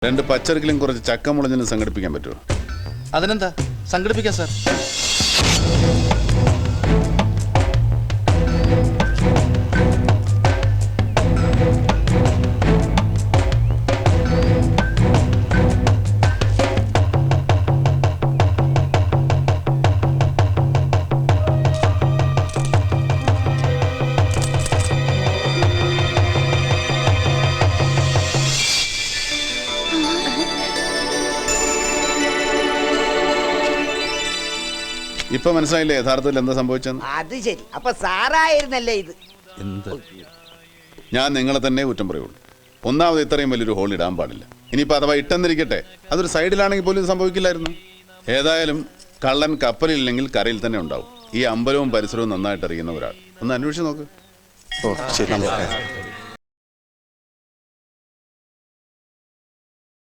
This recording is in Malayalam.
2 പച്ചറിക്കലും കുറച്ച് ചക്കമുളഞ്ഞിനും സംഘടിപ്പിക്കാൻ പറ്റുമോ? അതിനെന്താ, സംഘടിപ്പിക്കാം സാർ. ഇപ്പൊ മനസ്സിലായില്ലേ യഥാർത്ഥത്തിൽ എന്താ സംഭവിച്ചെന്ന്? അത് ശരി, അപ്പൊ സാറായിരുന്നല്ലേ ഇത്? എന്ത്? ഞാൻ നിങ്ങളെ തന്നെ കുറ്റം പറയുള്ളൂ. ഒന്നാമത് ഇത്രയും വലിയൊരു ഹോൾ ഇടാൻ പാടില്ല. ഇനിയിപ്പോൾ അഥവാ ഇട്ടെന്നിരിക്കട്ടെ, അതൊരു സൈഡിലാണെങ്കിൽ പോലും സംഭവിക്കില്ലായിരുന്നു. ഏതായാലും കള്ളൻ കപ്പലില്ലെങ്കിൽ കരയിൽ തന്നെ ഉണ്ടാവും. ഈ അമ്പലവും പരിസരവും നന്നായിട്ട് അറിയുന്ന ഒരാൾ ഒന്ന് അന്വേഷിച്ച് നോക്ക്. ഓ ശരി.